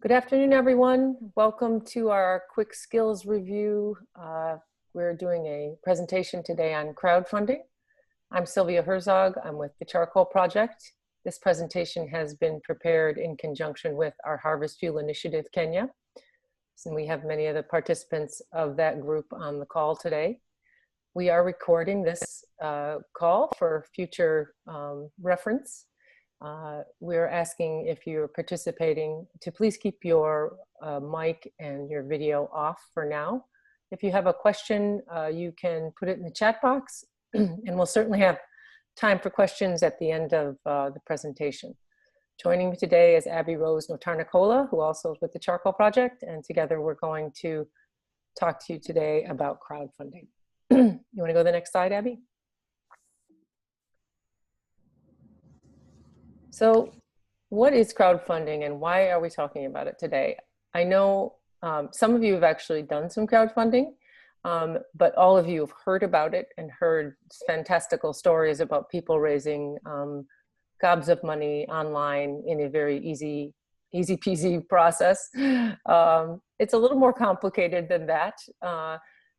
Good afternoon, everyone. Welcome to our quick skills review. We're doing a presentation today on crowdfunding. I'm Sylvia Herzog. I'm with the Charcoal Project. This presentation has been prepared in conjunction with our Harvest Fuel Initiative Kenya. And we have many of the participants of that group on the call today. We are recording this call for future reference. We're asking if you're participating to please keep your mic and your video off for now. If you have a question, you can put it in the chat box, and we'll certainly have time for questions at the end of the presentation. Joining me today is Abby Rose Notarnicola, who also is with the Charcoal Project, and together we're going to talk to you today about crowdfunding. You want to go to the next slide, Abby? So what is crowdfunding and why are we talking about it today? I know some of you have actually done some crowdfunding, but all of you have heard about it and heard fantastical stories about people raising gobs of money online in a very easy peasy process. It's a little more complicated than that.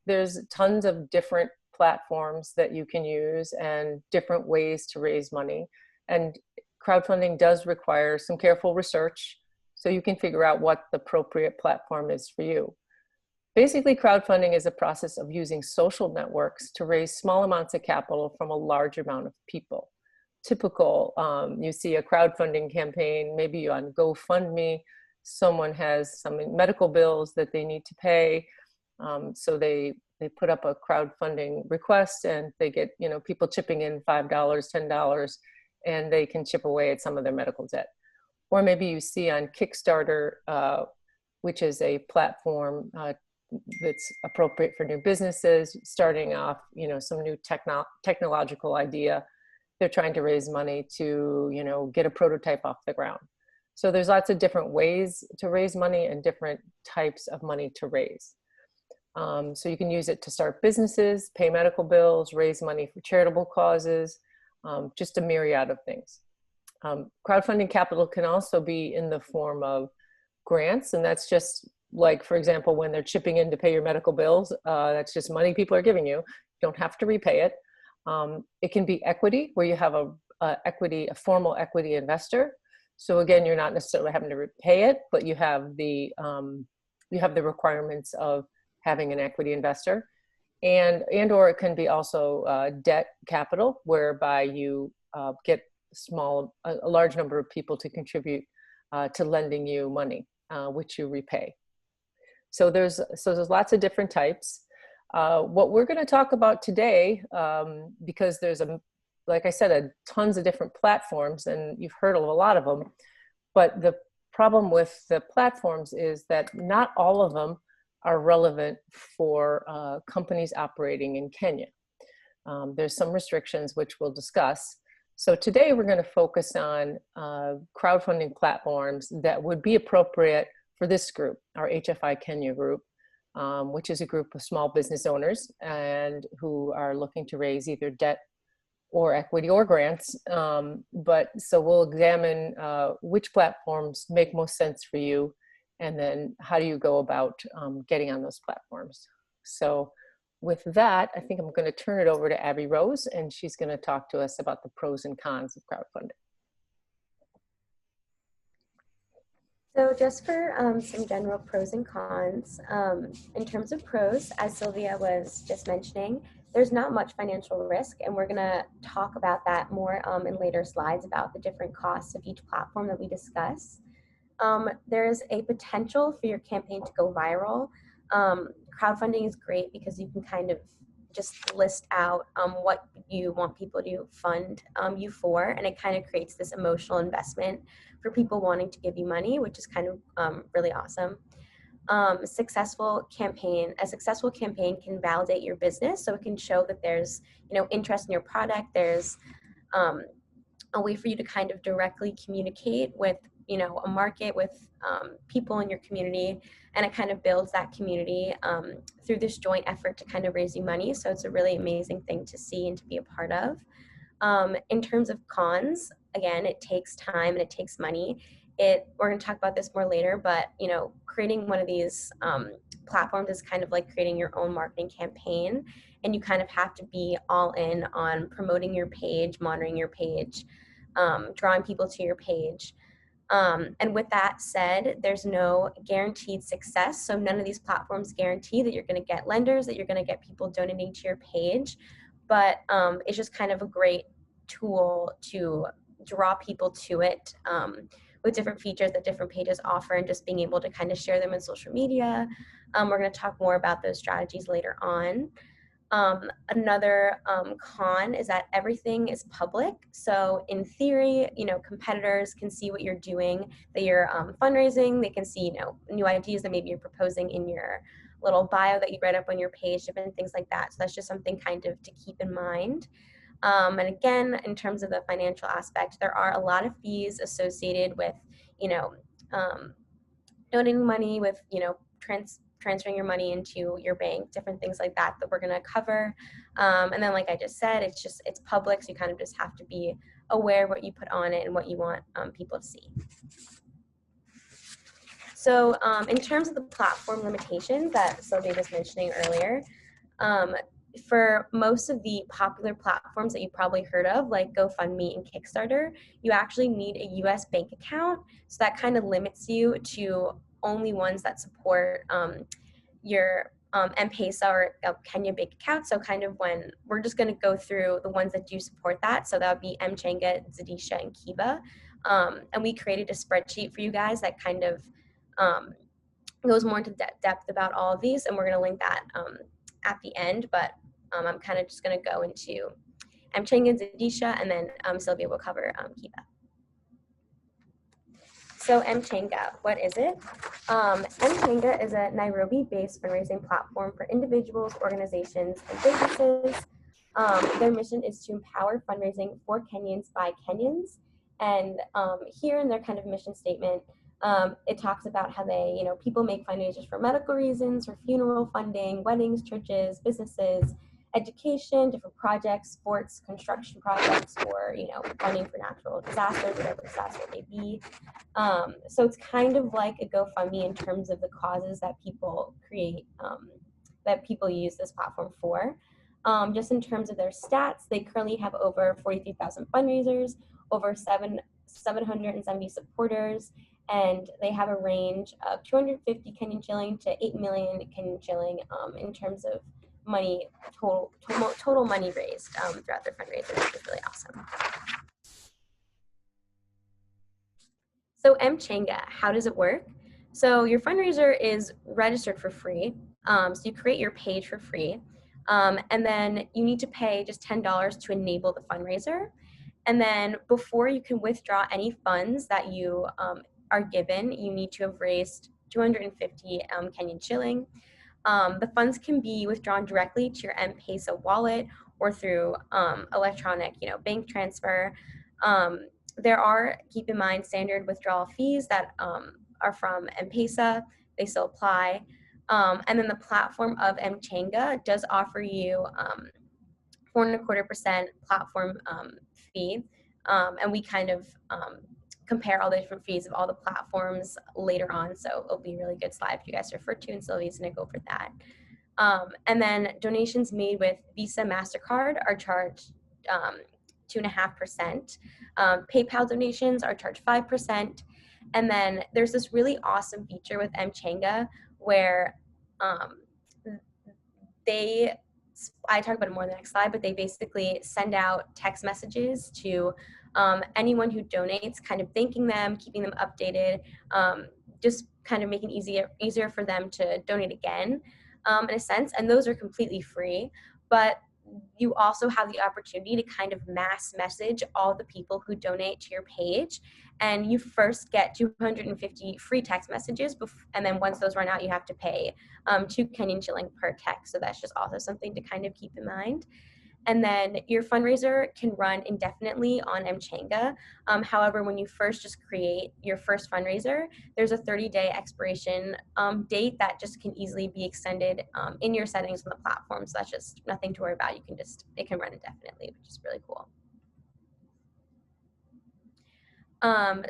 There's tons of different platforms that you can use and different ways to raise money. And crowdfunding does require some careful research so you can figure out what the appropriate platform is for you. Basically, crowdfunding is a process of using social networks to raise small amounts of capital from a large amount of people. Typical, you see a crowdfunding campaign, maybe on GoFundMe, someone has some medical bills that they need to pay, so they put up a crowdfunding request and they get people chipping in $5, $10, and they can chip away at some of their medical debt. Or maybe you see on Kickstarter, which is a platform that's appropriate for new businesses, starting off, some new technological idea. They're trying to raise money to, get a prototype off the ground. So there's lots of different ways to raise money and different types of money to raise. So you can use it to start businesses, pay medical bills, raise money for charitable causes, just a myriad of things. Crowdfunding capital can also be in the form of grants, and that's just like, for example, when they're chipping in to pay your medical bills, that's just money people are giving you. You don't have to repay it. It can be equity, where you have a formal equity investor. So again, you're not necessarily having to repay it, but you have the requirements of having an equity investor. And/or it can be also debt capital, whereby you get a large number of people to contribute to lending you money, which you repay. So there's lots of different types. What we're going to talk about today, because there's like I said, tons of different platforms, and you've heard of a lot of them. But the problem with the platforms is that not all of them are relevant for companies operating in Kenya. There's some restrictions which we'll discuss. So today we're going to focus on crowdfunding platforms that would be appropriate for this group, our HFI Kenya group, which is a group of small business owners and who are looking to raise either debt or equity or grants. So we'll examine which platforms make most sense for you, and then how do you go about getting on those platforms. So with that, I think I'm going to turn it over to Abby Rose, and she's going to talk to us about the pros and cons of crowdfunding. So just for some general pros and cons, in terms of pros, as Sylvia was just mentioning, there's not much financial risk, and we're going to talk about that more in later slides about the different costs of each platform that we discuss. There's a potential for your campaign to go viral. Crowdfunding is great because you can kind of just list out what you want people to fund you for, and it kind of creates this emotional investment for people wanting to give you money, which is kind of really awesome. A successful campaign can validate your business, so it can show that there's interest in your product. There's a way for you to kind of directly communicate with a market, with people in your community, and it kind of builds that community through this joint effort to kind of raise you money. So it's a really amazing thing to see and to be a part of. In terms of cons, again, it takes time and it takes money. we're going to talk about this more later, but creating one of these platforms is kind of like creating your own marketing campaign, and you kind of have to be all in on promoting your page, monitoring your page, drawing people to your page. And with that said, there's no guaranteed success. So none of these platforms guarantee that you're going to get lenders, that you're going to get people donating to your page. But it's just kind of a great tool to draw people to it, with different features that different pages offer, and just being able to kind of share them in social media. We're going to talk more about those strategies later on. Another con is that everything is public. So in theory, competitors can see what you're doing, that you're fundraising. They can see, new ideas that maybe you're proposing in your little bio that you write up on your page, different things like that. So that's just something kind of to keep in mind. And again, in terms of the financial aspect, there are a lot of fees associated with, um, donating money, with, transferring your money into your bank, different things like that we're going to cover. And then, like I just said, it's public, so you kind of just have to be aware of what you put on it and what you want people to see. So in terms of the platform limitations that Sylvia was mentioning earlier, for most of the popular platforms that you've probably heard of, like GoFundMe and Kickstarter, you actually need a US bank account. So that kind of limits you to only ones that support your M-Pesa or Kenya bank account. So kind of when we're just going to go through the ones that do support that. So that would be Mchenga, Zadisha, and Kiva. And we created a spreadsheet for you guys that kind of goes more into depth about all of these. And we're going to link that at the end. But I'm kind of just going to go into Mchenga and Zadisha, and then Sylvia will cover Kiva. So Mchenga, what is it? Mchenga is a Nairobi-based fundraising platform for individuals, organizations, and businesses. Their mission is to empower fundraising for Kenyans by Kenyans. And here in their kind of mission statement, it talks about how they, people make fundraisers for medical reasons, for funeral funding, weddings, churches, businesses, education, different projects, sports, construction projects, or, funding for natural disasters, whatever disaster it may be. So it's kind of like a GoFundMe in terms of the causes that people create, that people use this platform for. Just in terms of their stats, they currently have over 43,000 fundraisers, over 770 supporters, and they have a range of 250 Kenyan shilling to 8 million Kenyan shilling in terms of money, total money raised throughout their fundraisers, which is really awesome. So Mchenga, how does it work? So your fundraiser is registered for free. So you create your page for free. And then you need to pay just $10 to enable the fundraiser. And then before you can withdraw any funds that you are given, you need to have raised 250 Kenyan shilling. The funds can be withdrawn directly to your M-Pesa wallet or through electronic, bank transfer. There are, keep in mind, standard withdrawal fees that are from M-Pesa. They still apply. And then the platform of Mchenga does offer you 4.25% platform fee. And we kind of compare all the different fees of all the platforms later on. So it'll be a really good slide for you guys to refer to, and Sylvia's going to go over that. And then donations made with Visa, MasterCard are charged 2.5%. PayPal donations are charged 5%. And then there's this really awesome feature with Mchenga where I talk about it more in the next slide, but they basically send out text messages to anyone who donates, kind of thanking them, keeping them updated, just kind of making it easier for them to donate again, in a sense. And those are completely free, but you also have the opportunity to kind of mass message all the people who donate to your page. And you first get 250 free text messages, and then once those run out, you have to pay 2 Kenyan shilling per text. So that's just also something to kind of keep in mind. And then your fundraiser can run indefinitely on Mchenga. However, when you first just create your first fundraiser, there's a 30-day expiration date that just can easily be extended in your settings on the platform. So that's just nothing to worry about. It can run indefinitely, which is really cool.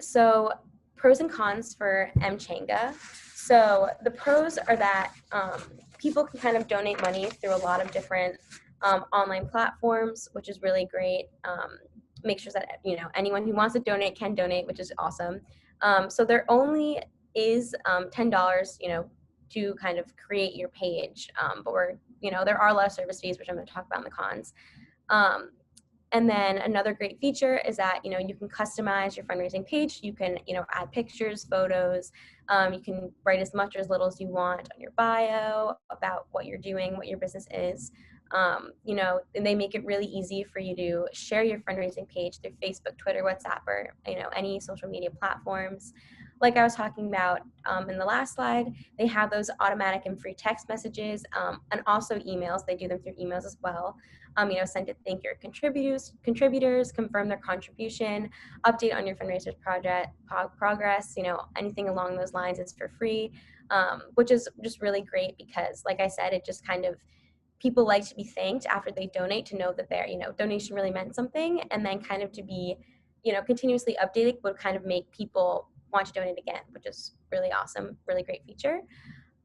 So pros and cons for Mchenga. So the pros are that people can kind of donate money through a lot of different online platforms, which is really great. Make sure that anyone who wants to donate can donate, which is awesome. So there only is $10, to kind of create your page, but there are a lot of service fees, which I'm going to talk about in the cons. And then another great feature is that, you can customize your fundraising page. You can, add pictures, photos. You can write as much or as little as you want on your bio about what you're doing, what your business is. And they make it really easy for you to share your fundraising page through Facebook, Twitter, WhatsApp, or, any social media platforms. Like I was talking about in the last slide, they have those automatic and free text messages, and also emails. They do them through emails as well. Send to thank your contributors, confirm their contribution, update on your fundraiser's progress, anything along those lines is for free, which is just really great because, like I said, it just kind of, people like to be thanked after they donate, to know that their, donation really meant something, and then kind of to be, continuously updated would kind of make people want to donate again, which is really awesome, really great feature.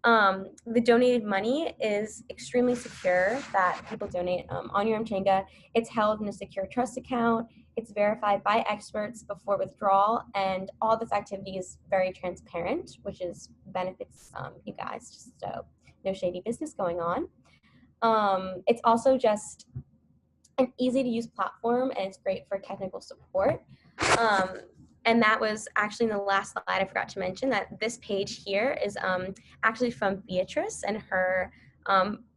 The donated money is extremely secure, that people donate on your Mchenga. It's held in a secure trust account. It's verified by experts before withdrawal, and all this activity is very transparent, which is benefits you guys, just so no shady business going on. It's also just an easy to use platform, and it's great for technical support. And that was actually in the last slide, I forgot to mention that this page here is actually from Beatrice and her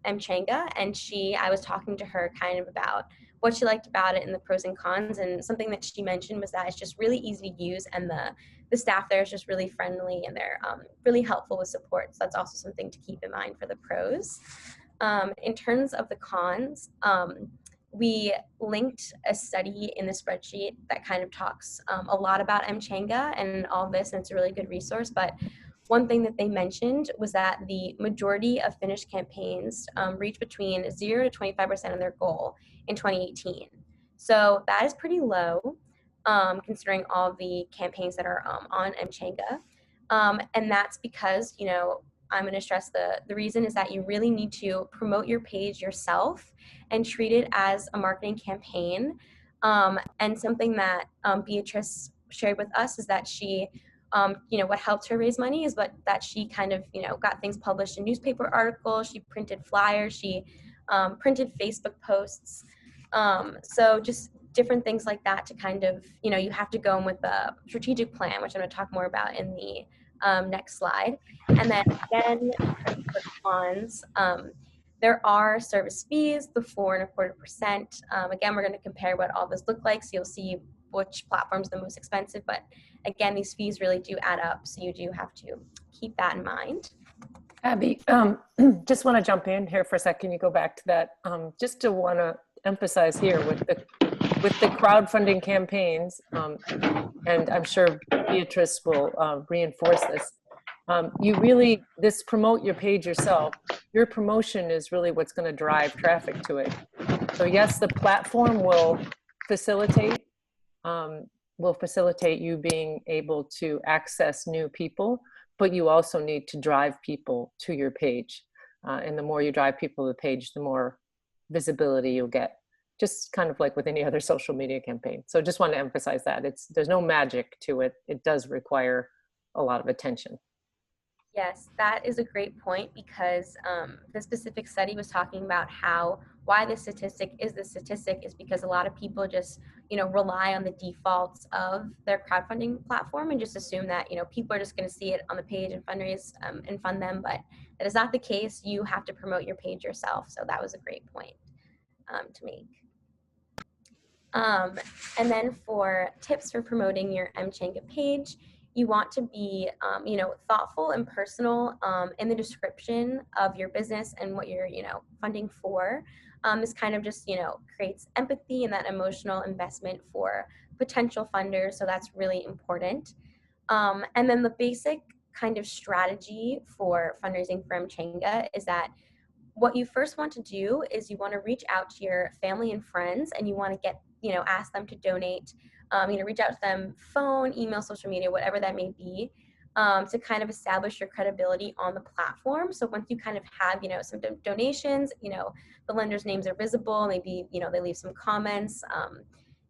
Mchenga, and I was talking to her kind of about what she liked about it and the pros and cons, and something that she mentioned was that it's just really easy to use, and the staff there is just really friendly, and they're really helpful with support. So that's also something to keep in mind for the pros. In terms of the cons, we linked a study in the spreadsheet that kind of talks a lot about Mchenga and all this, and it's a really good resource. But one thing that they mentioned was that the majority of finished campaigns reach between 0 to 25% of their goal in 2018. So that is pretty low, considering all the campaigns that are on Mchenga. And that's because, I'm going to stress the reason is that you really need to promote your page yourself and treat it as a marketing campaign. And something that Beatrice shared with us is that she, what helped her raise money is that she kind of, got things published in newspaper articles, she printed flyers, she printed Facebook posts. So just different things like that to kind of, you have to go in with a strategic plan, which I'm going to talk more about in the next slide. And then again, for cons, there are service fees, the 4.25%. Again, we're going to compare what all this look like, so you'll see which platform's the most expensive. But again, these fees really do add up, so you do have to keep that in mind. Abby, just want to jump in here for a second. You go back to that. Just to want to emphasize here with the crowdfunding campaigns, and I'm sure Beatrice will reinforce this. This promote your page yourself. Your promotion is really what's going to drive traffic to it. So yes, the platform will facilitate you being able to access new people, but you also need to drive people to your page. And the more you drive people to the page, the more visibility you'll get, just kind of like with any other social media campaign. So just want to emphasize that there's no magic to it. It does require a lot of attention. Yes, that is a great point, because the specific study was talking about why the statistic is because a lot of people just, rely on the defaults of their crowdfunding platform and just assume that, people are just going to see it on the page and fundraise and fund them. But that is not the case. You have to promote your page yourself. So that was a great point to make. And then for tips for promoting your Mchenga page, you want to be, thoughtful and personal in the description of your business and what you're, funding for. This kind of just, creates empathy and that emotional investment for potential funders. So that's really important. And then the basic kind of strategy for fundraising for Mchenga is that what you first want to do is you want to reach out to your family and friends, and you want to ask them to donate reach out to them, phone, email, social media, whatever that may be, to kind of establish your credibility on the platform. So once you kind of have, some donations, the lenders' names are visible, maybe, they leave some comments,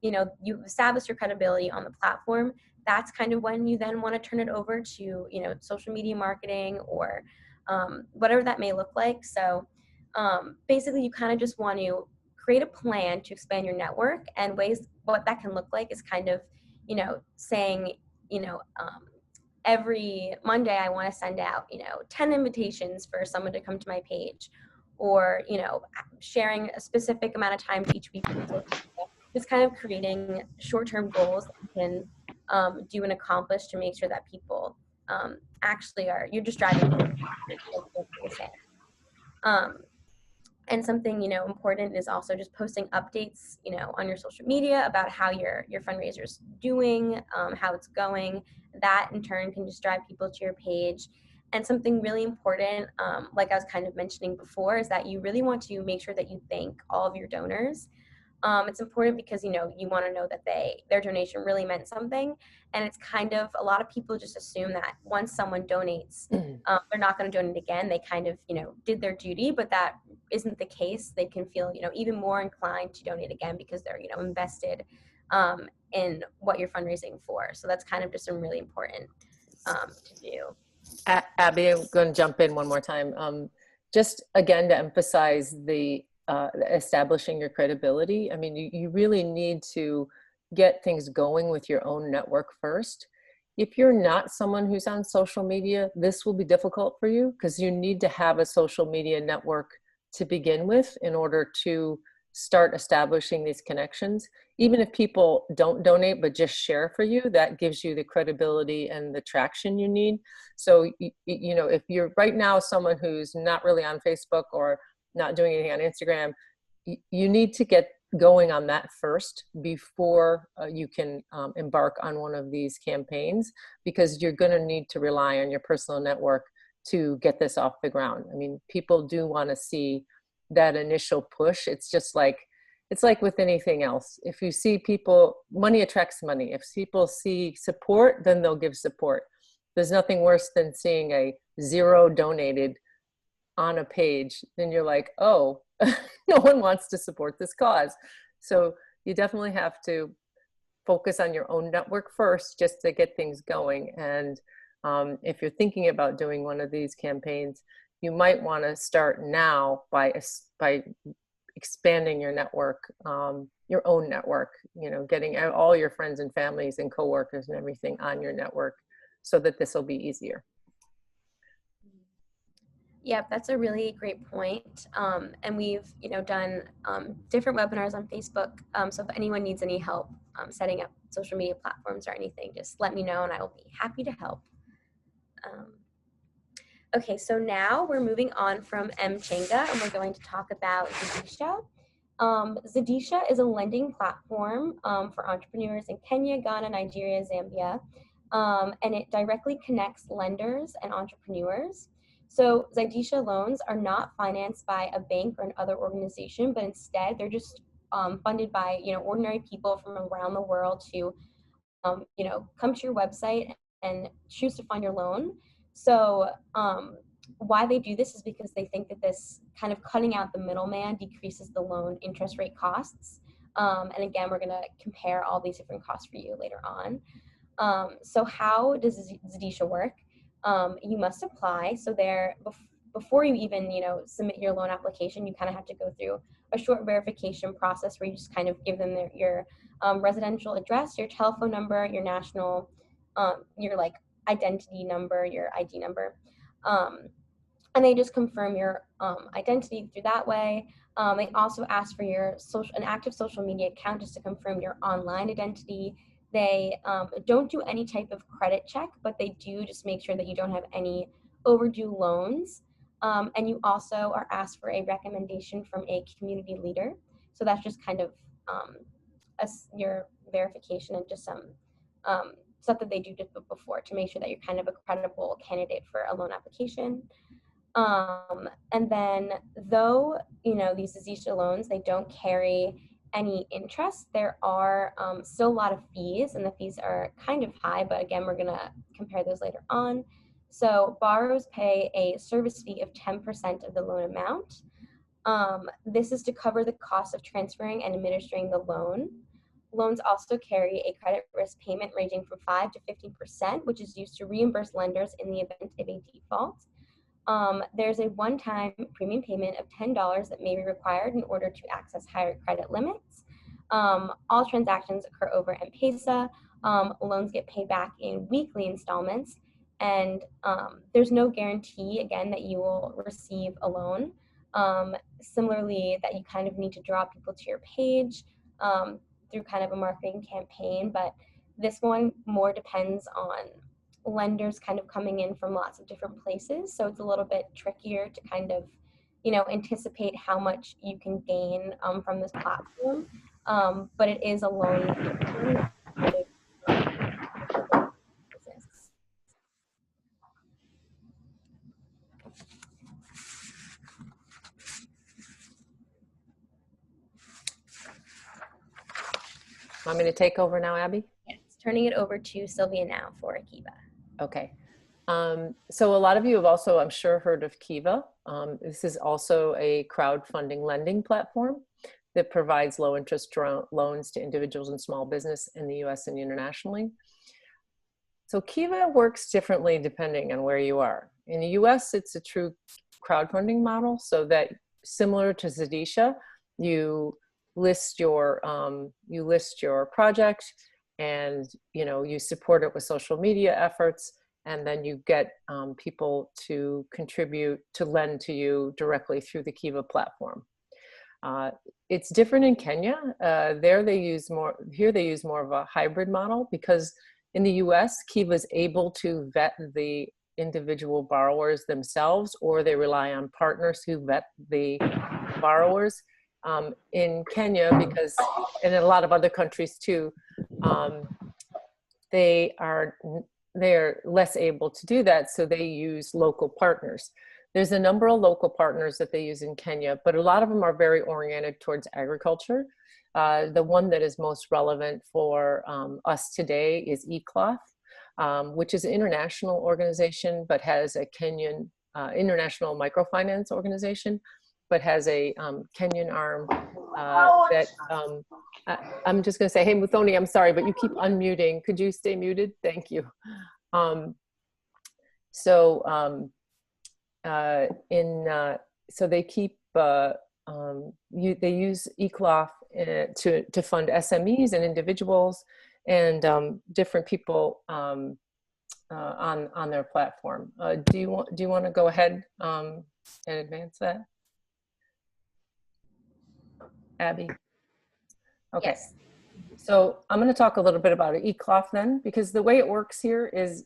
you've established your credibility on the platform. That's kind of when you then want to turn it over to, social media marketing or whatever that may look like. So basically, you kind of just want to create a plan to expand your network, and ways what that can look like is kind of, saying, you know, um, every Monday I want to send out, 10 invitations for someone to come to my page, or, sharing a specific amount of time each week on social media. Just kind of creating short-term goals that you can do and accomplish to make sure that people actually you're just driving forward, like you were saying. Um, and something, important is also just posting updates, on your social media about how your fundraiser's doing, how it's going. That in turn can just drive people to your page. And something really important, like I was kind of mentioning before, is that you really want to make sure that you thank all of your donors. It's important because you want to know that their donation really meant something, and it's kind of, a lot of people just assume that once someone donates, they're not going to donate again. They kind of did their duty, but that isn't the case. They can feel even more inclined to donate again because they're invested in what you're fundraising for. So that's kind of just some really important to do. Abby, I'm going to jump in one more time. Just again, to emphasize the establishing your credibility. I mean, you really need to get things going with your own network first. If you're not someone who's on social media, this will be difficult for you because you need to have a social media network to begin with in order to start establishing these connections. Even if people don't donate but just share for you, that gives you the credibility and the traction you need. So if you're right now someone who's not really on Facebook or not doing anything on Instagram, you need to get going on that first before you can embark on one of these campaigns, because you're going to need to rely on your personal network to get this off the ground. I mean, people do want to see that initial push. It's like with anything else. If you see people, money attracts money. If people see support, then they'll give support. There's nothing worse than seeing a 0 donated on a page. Then you're like, oh, no one wants to support this cause. So you definitely have to focus on your own network first, just to get things going. And if you're thinking about doing one of these campaigns, you might want to start now by expanding your network, your own network, getting all your friends and families and coworkers and everything on your network so that this will be easier. Yep, that's a really great point. And we've, done different webinars on Facebook. So if anyone needs any help setting up social media platforms or anything, just let me know and I will be happy to help. Okay, so now we're moving on from Mchenga and we're going to talk about Zidisha. Zidisha is a lending platform for entrepreneurs in Kenya, Ghana, Nigeria, Zambia, and it directly connects lenders and entrepreneurs. So Zidisha loans are not financed by a bank or another organization, but instead they're just funded by ordinary people from around the world to come to your website and choose to fund your loan. So why they do this is because they think that this kind of cutting out the middleman decreases the loan interest rate costs. And again, we're going to compare all these different costs for you later on. So how does Zidisha work? You must apply. So before you even submit your loan application, you kind of have to go through a short verification process where you just kind of give them your residential address, your telephone number, your national, your identity number, your ID number. And they just confirm your identity through that way. They also ask for an active social media account just to confirm your online identity. They don't do any type of credit check, but they do just make sure that you don't have any overdue loans. And you also are asked for a recommendation from a community leader. So that's just kind of your verification and just some stuff that they do just before to make sure that you're kind of a credible candidate for a loan application. And then though, these Zidisha loans, they don't carry any interest, there are still a lot of fees, and the fees are kind of high, but again, we're going to compare those later on. So borrowers pay a service fee of 10% of the loan amount. This is to cover the cost of transferring and administering the loan. Loans also carry a credit risk payment ranging from 5 to 15%, which is used to reimburse lenders in the event of a default. There's a one-time premium payment of $10 that may be required in order to access higher credit limits. All transactions occur over M-Pesa. Loans get paid back in weekly installments, and there's no guarantee, again, that you will receive a loan. Similarly, that you kind of need to draw people to your page through kind of a marketing campaign, but this one more depends on lenders kind of coming in from lots of different places. So it's a little bit trickier to kind of, anticipate how much you can gain from this platform. But it is a loan kind of business. Want me to take over now, Abby? Yes, turning it over to Sylvia now for Akiva. Okay. So a lot of you have also, I'm sure, heard of Kiva. This is also a crowdfunding lending platform that provides low interest loans to individuals and small business in the US and internationally. So Kiva works differently depending on where you are. In the US, it's a true crowdfunding model, so that similar to Zadisha, you list your project, and you support it with social media efforts, and then you get people to contribute, to lend to you directly through the Kiva platform. It's different in Kenya. Here they use more of a hybrid model, because in the US, Kiva is able to vet the individual borrowers themselves, or they rely on partners who vet the borrowers. In Kenya, because, and in a lot of other countries too, they are less able to do that, so they use local partners. There's a number of local partners that they use in Kenya, but a lot of them are very oriented towards agriculture. The one that is most relevant for us today is eCloth, which is an international organization, but has a Kenyan international microfinance organization, but has a Kenyan arm that I'm just going to say, hey, Muthoni, I'm sorry, but you keep unmuting. Could you stay muted? Thank you. So they keep they use eCloth to fund SMEs and individuals and different people on their platform. Do you want to go ahead and advance that, Abby? Okay. Yes. So I'm going to talk a little bit about eCloth then, because the way it works here is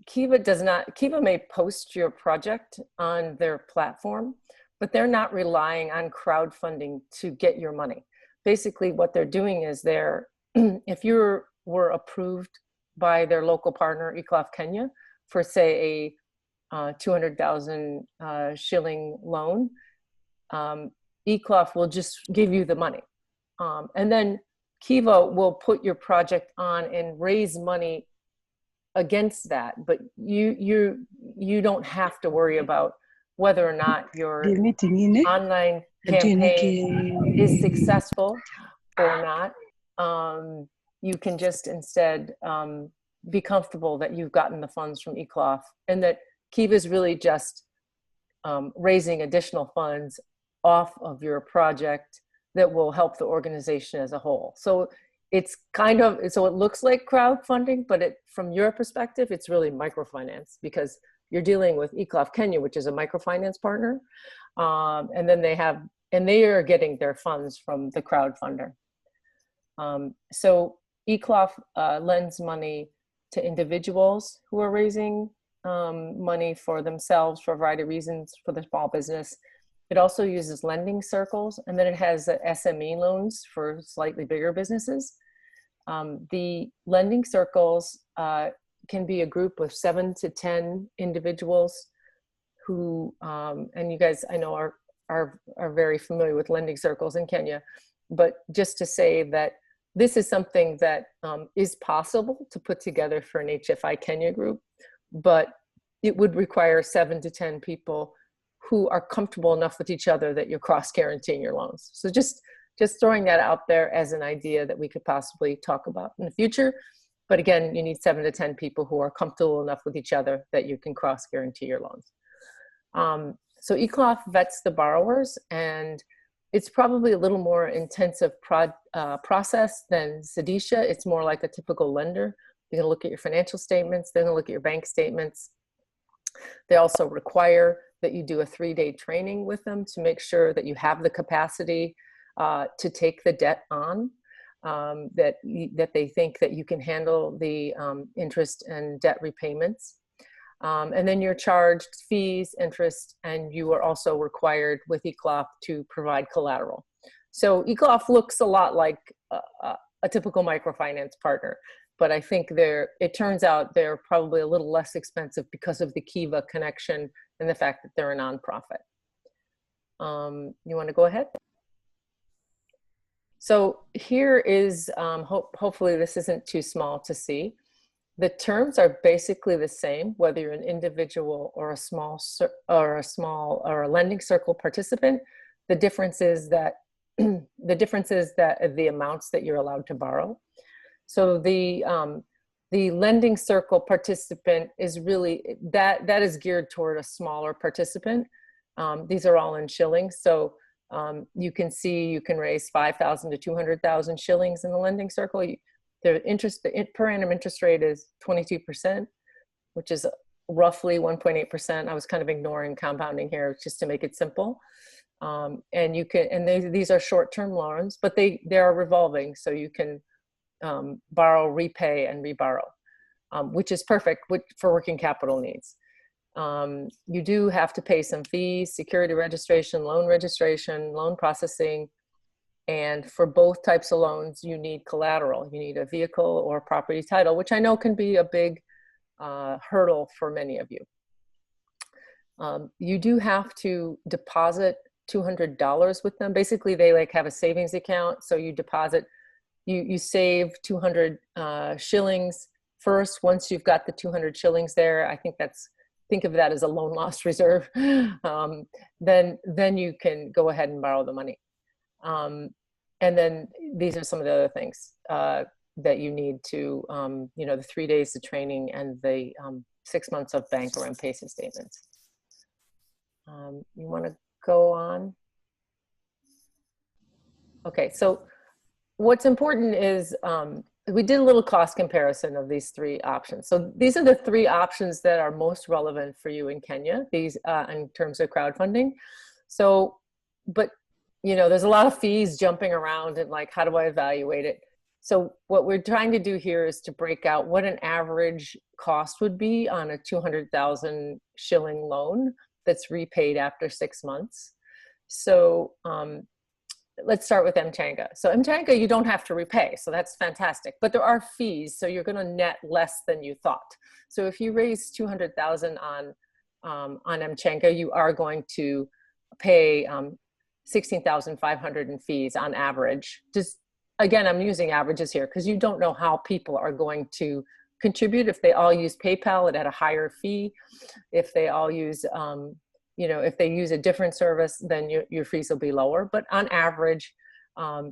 Kiva may post your project on their platform, but they're not relying on crowdfunding to get your money. Basically, what they're doing is if you were approved by their local partner, eCloth Kenya, for say a 200,000 shilling loan, eCloth will just give you the money. And then Kiva will put your project on and raise money against that, but you don't have to worry about whether or not your online campaign is successful or not. You can just instead be comfortable that you've gotten the funds from eCloth, and that Kiva is really just raising additional funds off of your project that will help the organization as a whole. So it's so it looks like crowdfunding, but from your perspective, it's really microfinance, because you're dealing with eCloth Kenya, which is a microfinance partner. And then they are getting their funds from the crowdfunder. So eCloth lends money to individuals who are raising money for themselves for a variety of reasons for the small business. It also uses lending circles, and then it has the SME loans for slightly bigger businesses. The lending circles can be a group of 7 to 10 individuals who, and you guys I know are are very familiar with lending circles in Kenya, but just to say that this is something that is possible to put together for an HFI Kenya group, but it would require 7 to 10 people who are comfortable enough with each other that you're cross-guaranteeing your loans. So just throwing that out there as an idea that we could possibly talk about in the future. But again, you need 7 to 10 people who are comfortable enough with each other that you can cross-guarantee your loans. So ECLOF vets the borrowers, and it's probably a little more intensive process than Sedisha. It's more like a typical lender. They're gonna look at your financial statements. They're gonna look at your bank statements. They also require that you do a 3-day training with them to make sure that you have the capacity to take the debt on, that they think that you can handle the interest and debt repayments. And then you're charged fees, interest, and you are also required with ECLOF to provide collateral. So ECLOF looks a lot like a typical microfinance partner, but I think it turns out they're probably a little less expensive because of the Kiva connection and the fact that they're a nonprofit. You want to go ahead? So here is, hopefully this isn't too small to see. The terms are basically the same, whether you're an individual or a lending circle participant. The difference is that the amounts that you're allowed to borrow. So the lending circle participant is really, that is geared toward a smaller participant. These are all in shillings. So you can see you can raise 5,000 to 200,000 shillings in the lending circle. The per annum interest rate is 22%, which is roughly 1.8%. I was kind of ignoring compounding here just to make it simple. And these are short-term loans, but they are revolving, so you can borrow, repay, and reborrow, which is perfect for working capital needs. You do have to pay some fees: security registration, loan processing. And for both types of loans, you need collateral. You need a vehicle or property title, which I know can be a big hurdle for many of you. You do have to deposit $200 with them. Basically, they have a savings account. So you deposit, you save 200 shillings first. Once you've got the 200 shillings there, think of that as a loan loss reserve. Then you can go ahead and borrow the money. And then these are some of the other things that you need to, the 3 days of training and the 6 months of bank or M-Pesa statements. You want to go on? Okay, so what's important is we did a little cost comparison of these 3 options. So these are the 3 options that are most relevant for you in Kenya, these in terms of crowdfunding. So, but there's a lot of fees jumping around, and how do I evaluate it? So what we're trying to do here is to break out what an average cost would be on a 200,000 shilling loan that's repaid after 6 months. So let's start with Mchanga. So Mchanga, you don't have to repay, so that's fantastic. But there are fees, so you're going to net less than you thought. So if you raise 200,000 on Mchanga, you are going to pay 16,500 in fees on average. Just again, I'm using averages here because you don't know how people are going to contribute. If they all use PayPal, it at a higher fee. If they all use, if they use a different service, then your fees will be lower. But on average,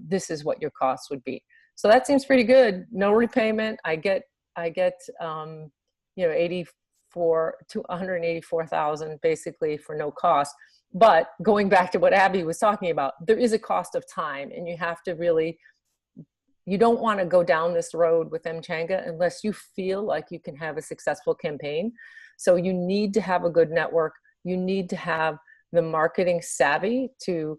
this is what your costs would be. So that seems pretty good. No repayment. I get 184,000 basically for no cost. But going back to what Abby was talking about, there is a cost of time, and you have to really, you don't want to go down this road with Mchanga unless you feel like you can have a successful campaign. So you need to have a good network. You need to have the marketing savvy to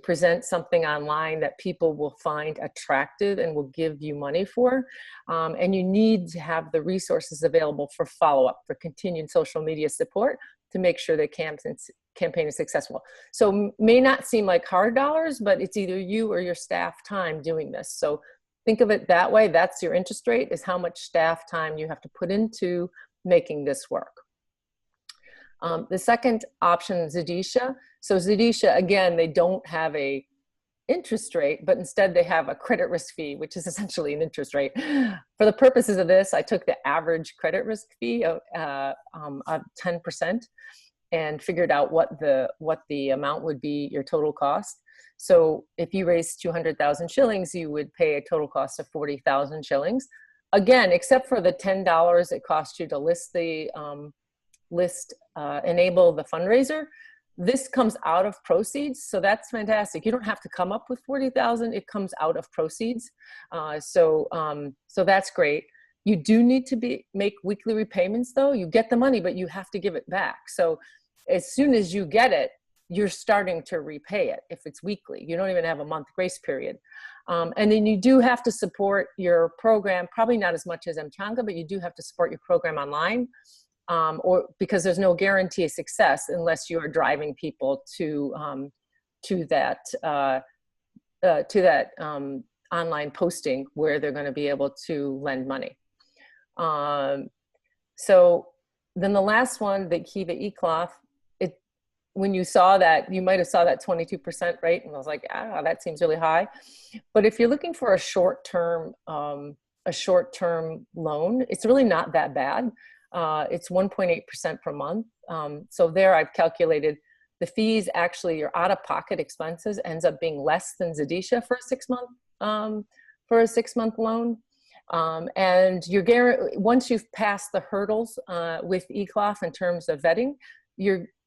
present something online that people will find attractive and will give you money for. And you need to have the resources available for follow-up, for continued social media support to make sure that campaign is successful. So may not seem like hard dollars, but it's either you or your staff time doing this. So think of it that way. That's your interest rate, is how much staff time you have to put into making this work. The second option is Zedisha. So Zedisha, again, they don't have a interest rate, but instead they have a credit risk fee, which is essentially an interest rate. For the purposes of this, I took the average credit risk fee of 10% and figured out what the amount would be, your total cost. So if you raise 200,000 shillings, you would pay a total cost of 40,000 shillings. Again, except for the $10 it costs you to enable the fundraiser. This comes out of proceeds, so that's fantastic. You don't have to come up with 40,000; it comes out of proceeds. So that's great. You do need to make weekly repayments, though. You get the money, but you have to give it back. So as soon as you get it, you're starting to repay it. If it's weekly, you don't even have a month grace period. And then you do have to support your program, probably not as much as Mchanga, but you do have to support your program online. Or because there's no guarantee of success unless you are driving people to that online posting where they're going to be able to lend money. So then the last one, the Kiva eCloth, when you saw that, you might have saw that 22% rate, and I was like, that seems really high. But if you're looking for a short-term loan, it's really not that bad. It's 1.8% per month. So there I've calculated the fees, actually your out-of-pocket expenses ends up being less than Zedisha for a 6-month loan. And once you've passed the hurdles with eCloth in terms of vetting,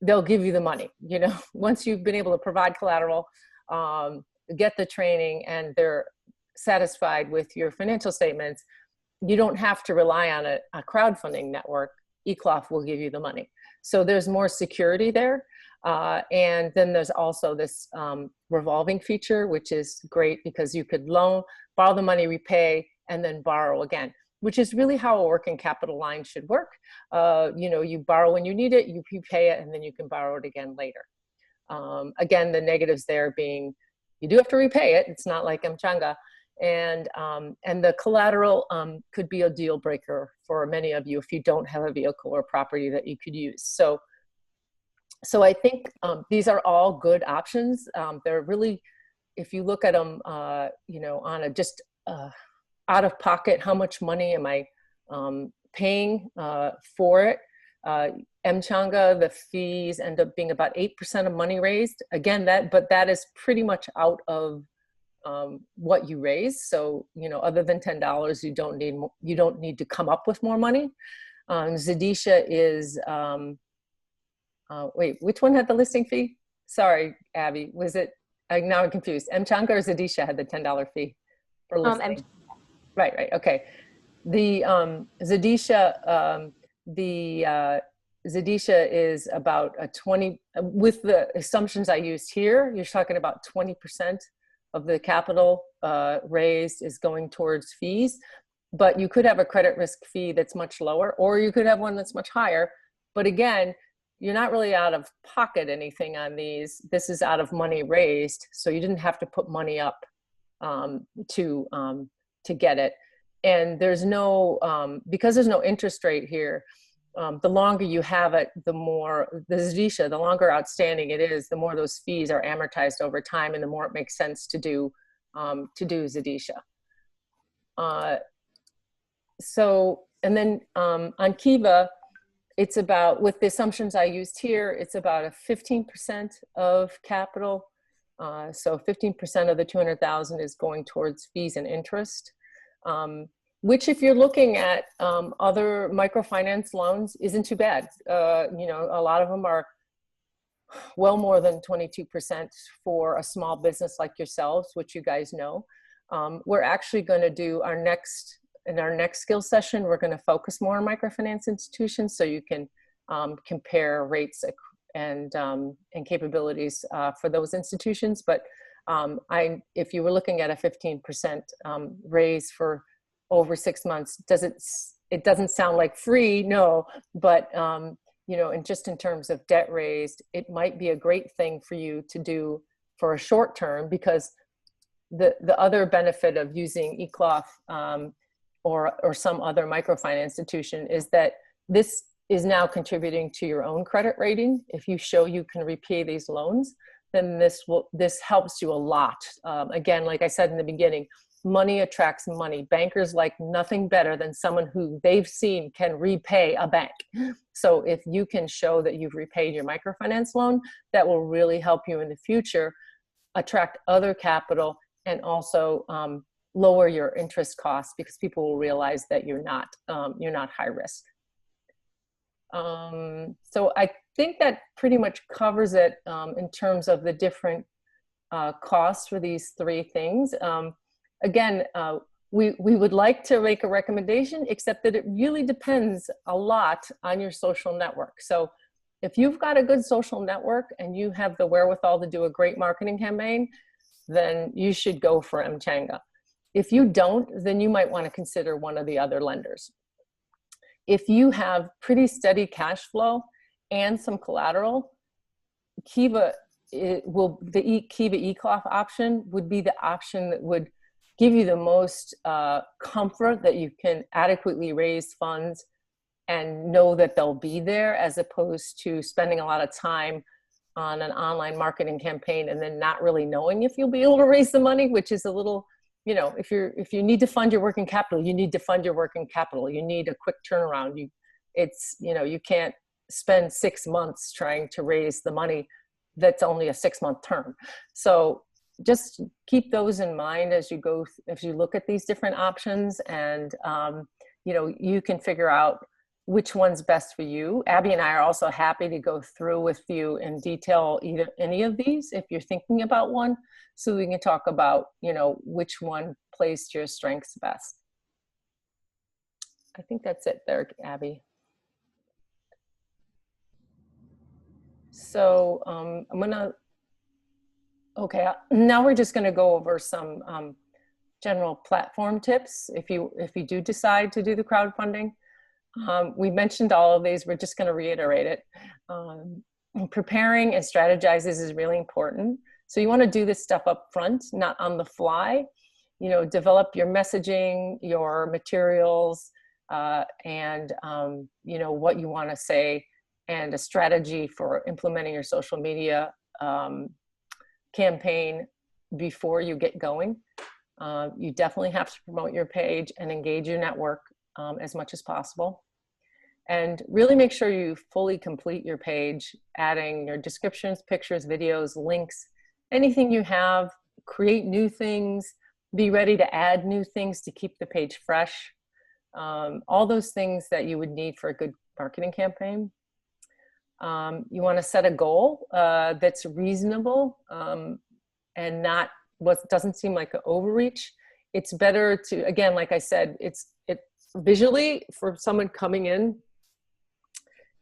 they'll give you the money. Once you've been able to provide collateral, get the training, and they're satisfied with your financial statements, you don't have to rely on a crowdfunding network. eCloth will give you the money. So there's more security there. And then there's also this revolving feature, which is great because you could borrow the money, repay, and then borrow again, which is really how a working capital line should work. You borrow when you need it, you prepay it, and then you can borrow it again later. Again, the negatives there being you do have to repay it. It's not like Mchanga. And the collateral could be a deal breaker for many of you if you don't have a vehicle or property that you could use. So I think these are all good options. They're really, if you look at them, on a just out of pocket, how much money am I paying for it? Mchanga, the fees end up being about 8% of money raised. Again, but that is pretty much out of what you raise. So, other than $10, you don't need to come up with more money. Zedisha is, wait, which one had the listing fee? Sorry, Abby, was it, now I'm confused. Mchanga or Zedisha had the $10 fee for listing? Right, okay. The Zedisha is about a 20, with the assumptions I used here, you're talking about 20% of the capital raised is going towards fees, but you could have a credit risk fee that's much lower, or you could have one that's much higher. But again, you're not really out of pocket anything on these. This is out of money raised, so you didn't have to put money up to get it. And there's no, because there's no interest rate here, the longer you have it, the more the Zedisha, the longer outstanding it is, the more those fees are amortized over time, and the more it makes sense to do Zedisha. And then on Kiva, it's about, with the assumptions I used here, it's about a 15% of capital. So 15% of the 200,000 is going towards fees and interest. Which, if you're looking at other microfinance loans, isn't too bad. A lot of them are well more than 22% for a small business like yourselves, which you guys know. We're actually going to do in our next skills session, we're going to focus more on microfinance institutions, so you can compare rates and capabilities for those institutions. But if you were looking at a 15% raise for over 6 months, it doesn't sound like free, no, but and just in terms of debt raised, it might be a great thing for you to do for a short term, because the other benefit of using eCloth or some other microfinance institution is that is now contributing to your own credit rating. If you show you can repay these loans, then this helps you a lot. Again, like I said in the beginning, money attracts money. Bankers like nothing better than someone who they've seen can repay a bank. So if you can show that you've repaid your microfinance loan, that will really help you in the future attract other capital, and also lower your interest costs, because people will realize that you're not high risk. So I think that pretty much covers it in terms of the different costs for these three things. Again, we would like to make a recommendation, except that it really depends a lot on your social network. So if you've got a good social network and you have the wherewithal to do a great marketing campaign, then you should go for Mchanga. If you don't, then you might want to consider one of the other lenders. If you have pretty steady cash flow and some collateral, Kiva eCloth option would be the option that would give you the most comfort that you can adequately raise funds and know that they'll be there, as opposed to spending a lot of time on an online marketing campaign and then not really knowing if you'll be able to raise the money, which is a little, you know, if you need to fund your working capital, you need to fund your working capital. You need a quick turnaround. You can't spend 6 months trying to raise the money that's only a 6-month term. So just keep those in mind as you look at these different options, and you can figure out which one's best for you. Abby and I are also happy to go through with you in detail any of these if you're thinking about one, so we can talk about which one plays to your strengths best. I think that's it there, Abby. So okay, now we're just gonna go over some general platform tips if you do decide to do the crowdfunding. We mentioned all of these, we're just gonna reiterate it. Preparing and strategizing is really important. So you wanna do this stuff up front, not on the fly. Develop your messaging, your materials, and what you wanna say, and a strategy for implementing your social media campaign before you get going. You definitely have to promote your page and engage your network as much as possible. And really make sure you fully complete your page, adding your descriptions, pictures, videos, links, anything you have. Create new things, be ready to add new things to keep the page fresh. All those things that you would need for a good marketing campaign. You want to set a goal that's reasonable and not what doesn't seem like an overreach. It's better to, again, like I said, it's visually for someone coming in.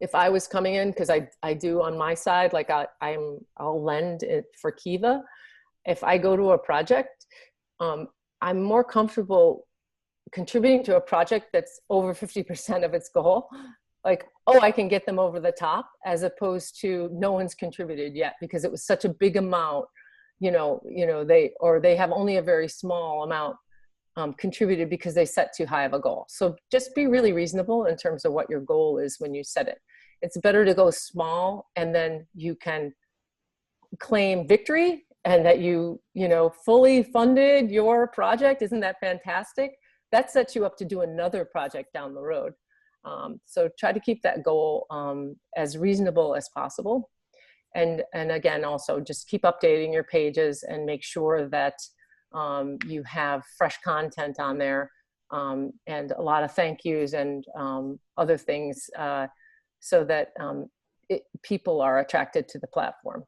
If I was coming in, because I do on my side, like I'll lend it for Kiva. If I go to a project, I'm more comfortable contributing to a project that's over 50% of its goal. Like, oh, I can get them over the top, as opposed to no one's contributed yet because it was such a big amount, they have only a very small amount contributed because they set too high of a goal. So just be really reasonable in terms of what your goal is when you set it. It's better to go small, and then you can claim victory and that you fully funded your project. Isn't that fantastic? That sets you up to do another project down the road. So try to keep that goal as reasonable as possible. And again, also just keep updating your pages and make sure that you have fresh content on there, and a lot of thank yous and other things so that people are attracted to the platform.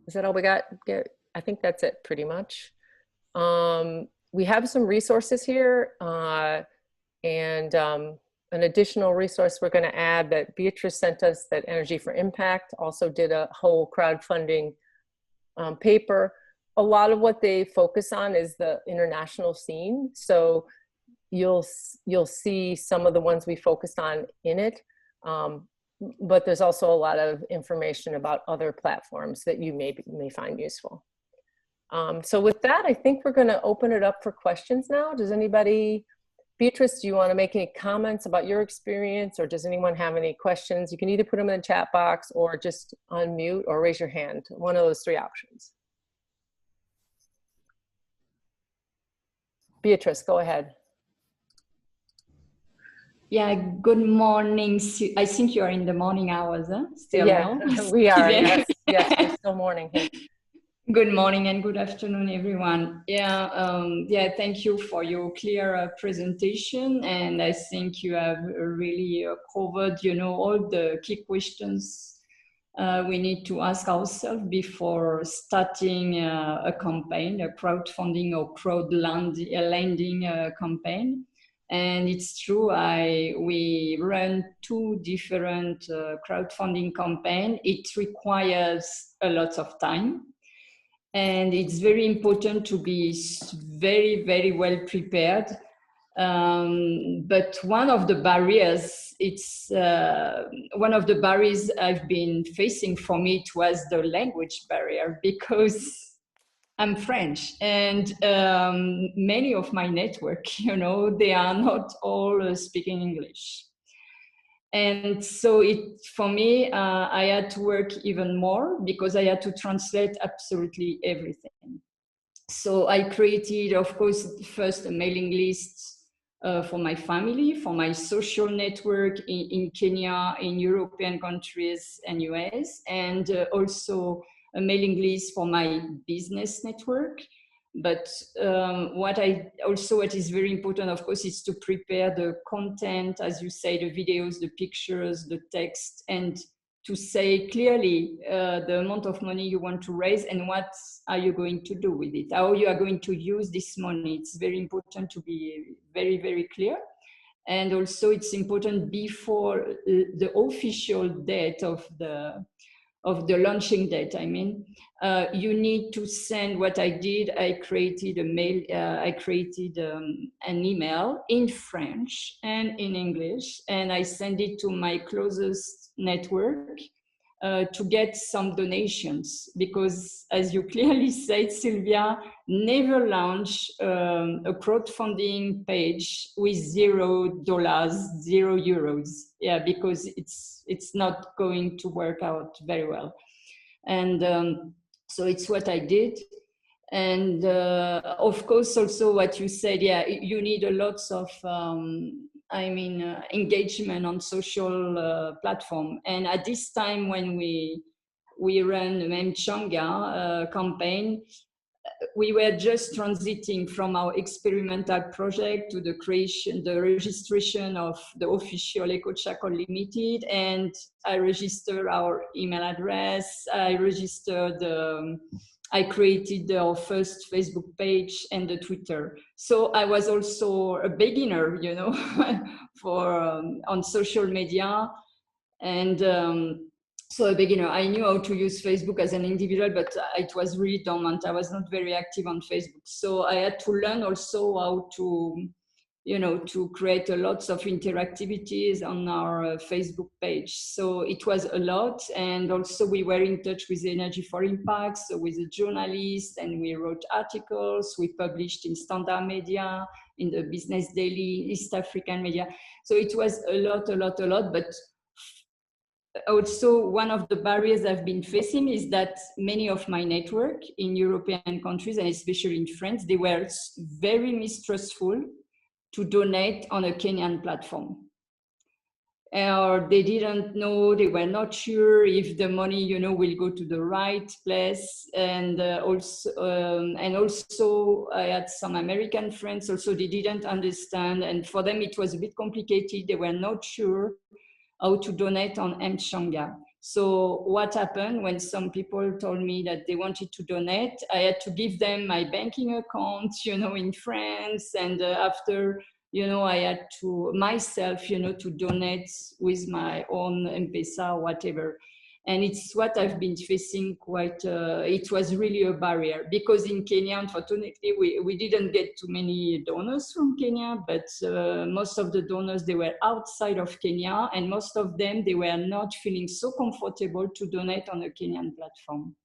Is that all we got? I think that's it pretty much. We have some resources here, and an additional resource we're going to add that Beatrice sent us, that Energy for Impact also did a whole crowdfunding paper. A lot of what they focus on is the international scene. So you'll see some of the ones we focused on in it. But there's also a lot of information about other platforms that you may find useful. So with that, I think we're going to open it up for questions now. Does anybody Beatrice, do you want to make any comments about your experience, or does anyone have any questions? You can either put them in the chat box or just unmute or raise your hand. One of those three options. Beatrice, go ahead. Yeah, good morning. I think you are in the morning hours, huh? Still, yeah, no? we are. Yes, yes, we're still morning here. Good morning and good afternoon, everyone. Yeah, thank you for your clear presentation, and I think you have really covered, all the key questions we need to ask ourselves before starting a campaign, a crowdfunding or lending campaign. And it's true, we run two different crowdfunding campaigns. It requires a lot of time. And it's very important to be very, very well prepared. But one of the barriers, one of the barriers I've been facing for me, it was the language barrier, because I'm French, and many of my network, they are not all speaking English. And so for me, I had to work even more because I had to translate absolutely everything. So I created, of course, first a mailing list for my family, for my social network in Kenya, in European countries and US, and also a mailing list for my business network. But what is very important, of course, is to prepare the content, as you say, the videos, the pictures, the text, and to say clearly the amount of money you want to raise and what are you going to do with it, how you are going to use this money. It's very important to be very, very clear. And also it's important before the official date of the launching date, you need to send what I did. I created an email in French and in English, and I sent it to my closest network to get some donations, because as you clearly said, Sylvia, never launch a crowdfunding page with $0, €0. Yeah, because it's not going to work out very well. And so it's what I did. And of course, also what you said, yeah, you need a lot of engagement on social platform. And at this time when we ran the Mchanga campaign, we were just transiting from our experimental project to the registration of the official EcoCheck Unlimited, and I registered our email address, I created our first Facebook page and the Twitter. So I was also a beginner, on social media. And so a beginner, I knew how to use Facebook as an individual, but it was really dormant. I was not very active on Facebook. So I had to learn also how to, to create a lots of interactivities on our Facebook page. So it was a lot. And also we were in touch with Energy for Impact, so with a journalist, and we wrote articles. We published in Standard Media, in the Business Daily, East African Media. So it was a lot, but also one of the barriers I've been facing is that many of my network in European countries, and especially in France, they were very mistrustful to donate on a Kenyan platform. Or they didn't know, they were not sure if the money, will go to the right place. And also I had some American friends also, they didn't understand. And for them, it was a bit complicated. They were not sure how to donate on Mchanga. So what happened when some people told me that they wanted to donate, I had to give them my banking account, in France. And after, I had to myself, to donate with my own M-Pesa or whatever. And it's what I've been facing quite, it was really a barrier, because in Kenya, unfortunately, we didn't get too many donors from Kenya, but most of the donors, they were outside of Kenya, and most of them, they were not feeling so comfortable to donate on a Kenyan platform.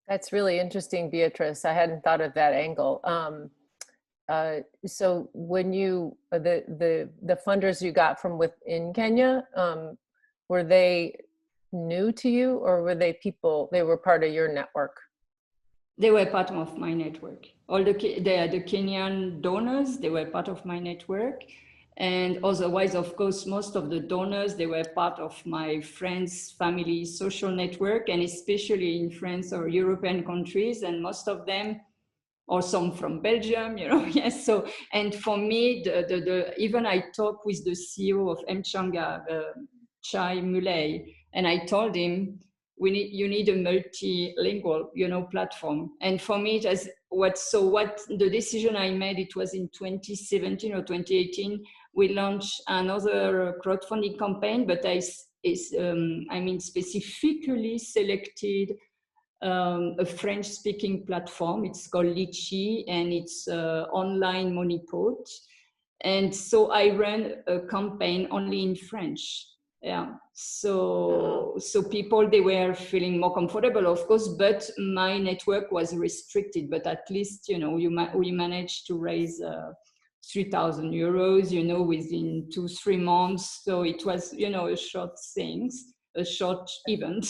That's really interesting, Beatrice. I hadn't thought of that angle. So when you the funders you got from within Kenya, were they new to you, or were they people, they were part of your network? They were part of my network. All the Kenyan donors, they were part of my network. And otherwise, of course, most of the donors, they were part of my friends, family, social network, and especially in France or European countries. And most of them, or some from Belgium, yes. So, and for me, even I talked with the CEO of Mchanga, Chai Muley, and I told him, you need a multilingual, platform. And for me, what the decision I made, it was in 2017 or 2018, we launched another crowdfunding campaign, but I specifically selected a French-speaking platform. It's called Litchi, and it's online money pot. And so I ran a campaign only in French. Yeah. So people, they were feeling more comfortable, of course, but my network was restricted. But at least, we managed to raise 3,000 euros, within 2-3 months. So it was, a short event,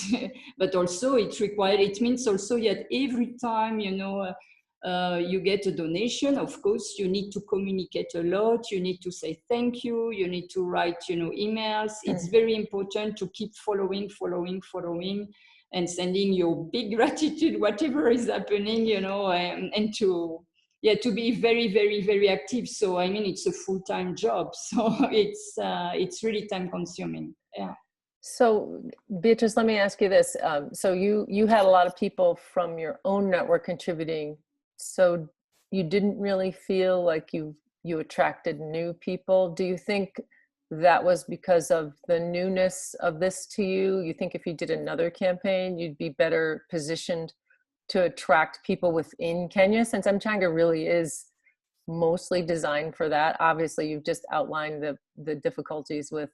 but also it means also that every time, you get a donation, of course, you need to communicate a lot. You need to say thank you. You need to write, emails. It's very important to keep following, and sending your big gratitude, whatever is happening, and to be very, very, very active. So, it's a full-time job. So it's really time consuming. Yeah. So Beatrice, let me ask you this. So you had a lot of people from your own network contributing. So you didn't really feel like you attracted new people. Do you think that was because of the newness of this to you? You think if you did another campaign, you'd be better positioned to attract people within Kenya, since Mchanga really is mostly designed for that? Obviously, you've just outlined the difficulties with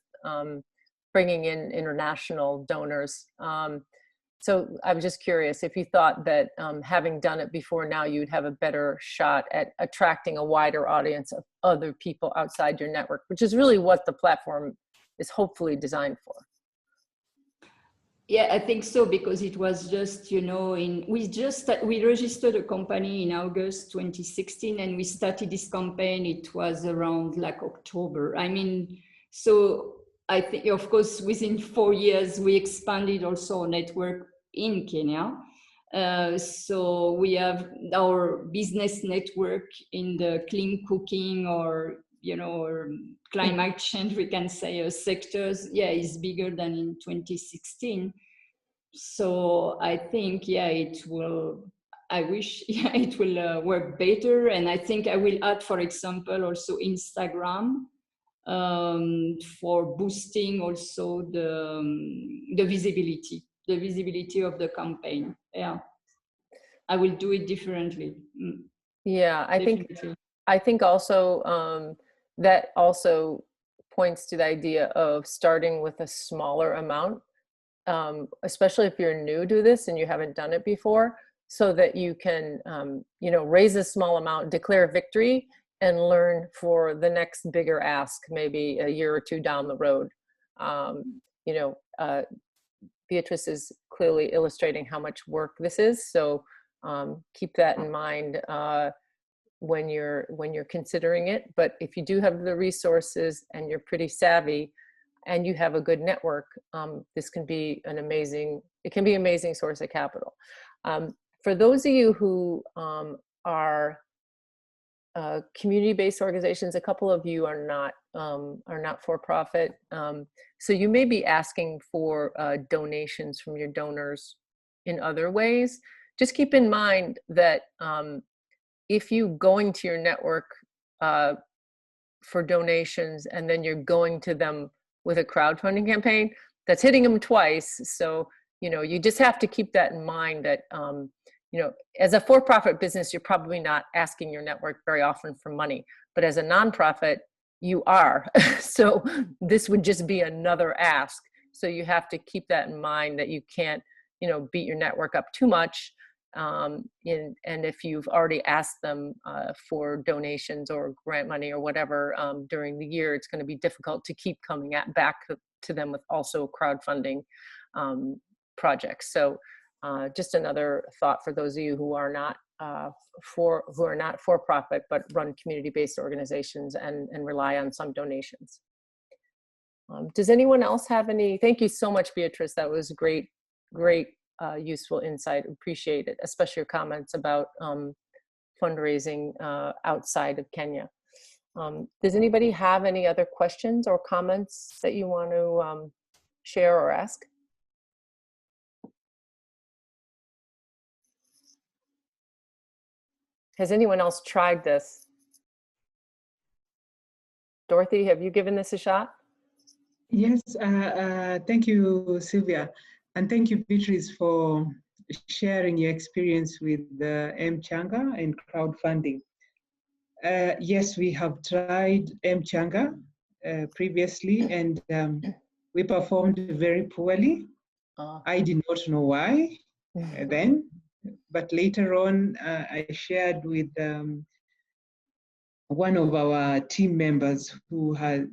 bringing in international donors. So I was just curious if you thought that having done it before, now you'd have a better shot at attracting a wider audience of other people outside your network, which is really what the platform is hopefully designed for. Yeah, I think so, because it was just, we registered a company in August 2016, and we started this campaign, it was around like October. So I think, of course, within 4 years, we expanded also our network in Kenya. So we have our business network in the clean cooking or climate change, we can say, sectors, is bigger than in 2016. So I think, I wish, it will work better. And I think I will add, for example, also Instagram for boosting also the visibility of the campaign. Yeah, I will do it differently. Yeah, I think also that also points to the idea of starting with a smaller amount, especially if you're new to this and you haven't done it before, so that you can, raise a small amount, declare victory, and learn for the next bigger ask, maybe a year or two down the road. Beatrice is clearly illustrating how much work this is. So keep that in mind when you're considering it. But if you do have the resources and you're pretty savvy and you have a good network, this can be an amazing source of capital. For those of you who are community-based organizations, a couple of you are not for-profit. So you may be asking for donations from your donors in other ways. Just keep in mind that if you going to your network for donations and then you're going to them with a crowdfunding campaign, that's hitting them twice. So, you just have to keep that in mind that, as a for-profit business, you're probably not asking your network very often for money, but as a nonprofit, you are. So this would just be another ask. So you have to keep that in mind, that you can't, beat your network up too much. and if you've already asked them for donations or grant money or whatever during the year, it's going to be difficult to keep coming back to them with also crowdfunding projects. So just another thought for those of you who are not for profit but run community-based organizations and rely on some donations. Does anyone else have any? Thank you so much, Beatrice. That was great, useful insight. Appreciate it, especially your comments about fundraising outside of Kenya. Does anybody have any other questions or comments that you want to share or ask? Has anyone else tried this? Dorothy, have you given this a shot? Yes, thank you, Sylvia. And thank you, Beatrice, for sharing your experience with M-Changa and crowdfunding. Yes, we have tried M-Changa previously, and we performed very poorly. I did not know why then, but later on, I shared with one of our team members who has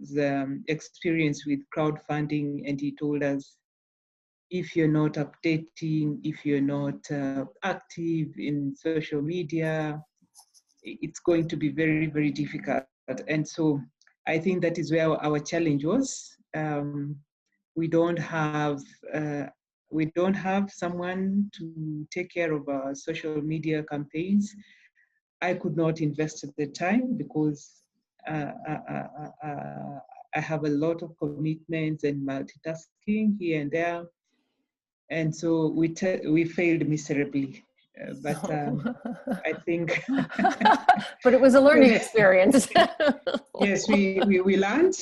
experience with crowdfunding, and he told us, if you're not updating, if you're not active in social media, it's going to be very, very difficult. And so I think that is where our challenge was. We don't have someone to take care of our social media campaigns. I could not invest at the time because I have a lot of commitments and multitasking here and there. And so we failed miserably. But I think... But it was a learning experience. Yes, we learned.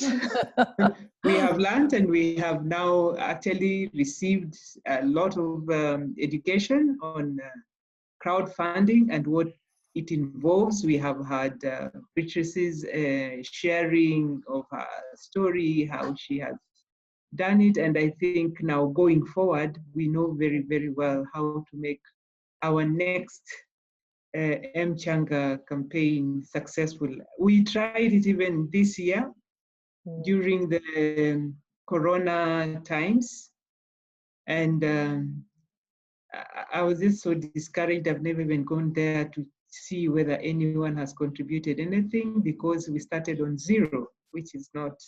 We have learned, and we have now actually received a lot of education on crowdfunding and what it involves. We have had Beatrice's sharing of her story, how she has done it, and I think now going forward, we know very, very well how to make our next M-Changa campaign successful. We tried it even this year during the Corona times, and I was just so discouraged. I've never even gone there to see whether anyone has contributed anything because we started on zero, which is not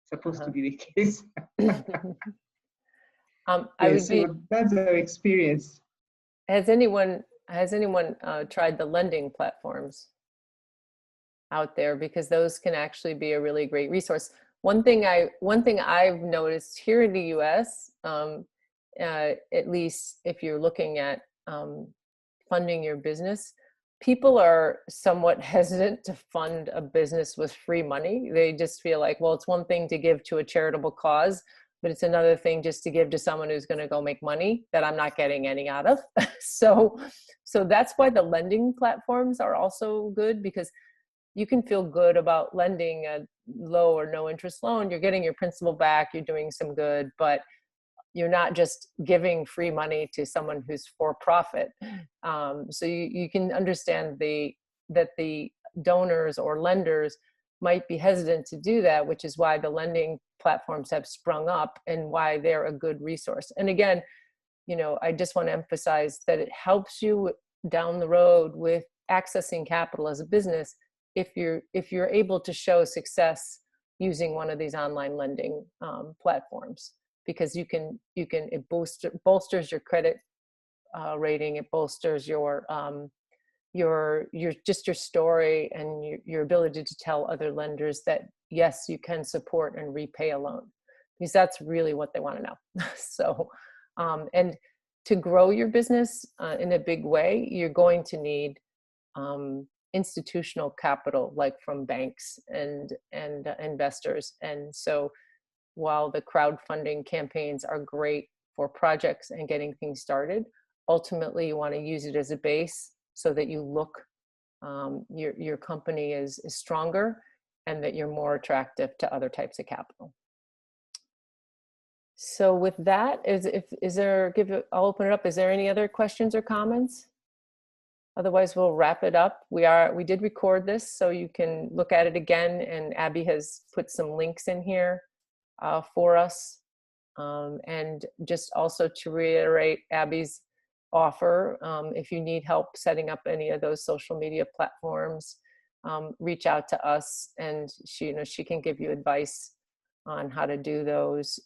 supposed to be the case. That's our experience. Has anyone tried the lending platforms out there? Because those can actually be a really great resource. One thing I've noticed here in the U.S., at least if you're looking at funding your business, people are somewhat hesitant to fund a business with free money. They just feel like, well, it's one thing to give to a charitable cause, but it's another thing just to give to someone who's going to go make money that I'm not getting any out of. So that's why the lending platforms are also good, because you can feel good about lending a low or no interest loan. You're getting your principal back, you're doing some good, but you're not just giving free money to someone who's for profit. So you can understand that the donors or lenders might be hesitant to do that, which is why the lending platforms have sprung up and why they're a good resource. And again, I just want to emphasize that it helps you down the road with accessing capital as a business if you're able to show success using one of these online lending platforms, because it bolsters your credit rating, it bolsters your story and your ability to tell other lenders that yes, you can support and repay a loan, because that's really what they want to know. So, and to grow your business in a big way, you're going to need institutional capital, like from banks and investors. And so while the crowdfunding campaigns are great for projects and getting things started, ultimately you want to use it as a base so that you look, your company is stronger and that you're more attractive to other types of capital. So with that, I'll open it up. Is there any other questions or comments? Otherwise, we'll wrap it up. We did record this, so you can look at it again, and Abby has put some links in here for us. And just also to reiterate Abby's offer, if you need help setting up any of those social media platforms, reach out to us, and she can give you advice on how to do those.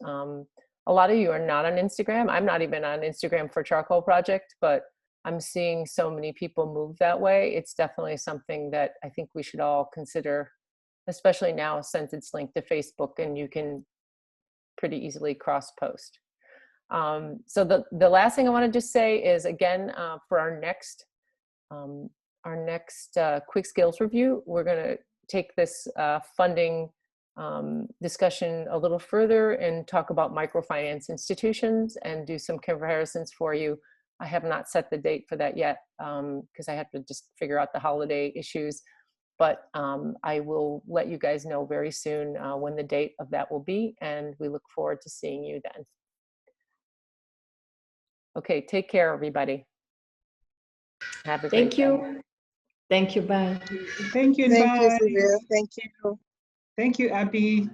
A lot of you are not on Instagram. I'm not even on Instagram for Charcoal Project, but I'm seeing so many people move that way. It's definitely something that I think we should all consider, especially now since it's linked to Facebook and you can pretty easily cross post. So the last thing I want to just say is, again, for our next quick skills review, we're going to take this funding discussion a little further and talk about microfinance institutions and do some comparisons for you. I have not set the date for that yet because I have to just figure out the holiday issues, but I will let you guys know very soon when the date of that will be, and we look forward to seeing you then. Okay, take care, everybody. Have a great Thank you. Thank you. Bye. Thank you. Thank you, Bye. Sylvia. Thank you. Thank you, Abby.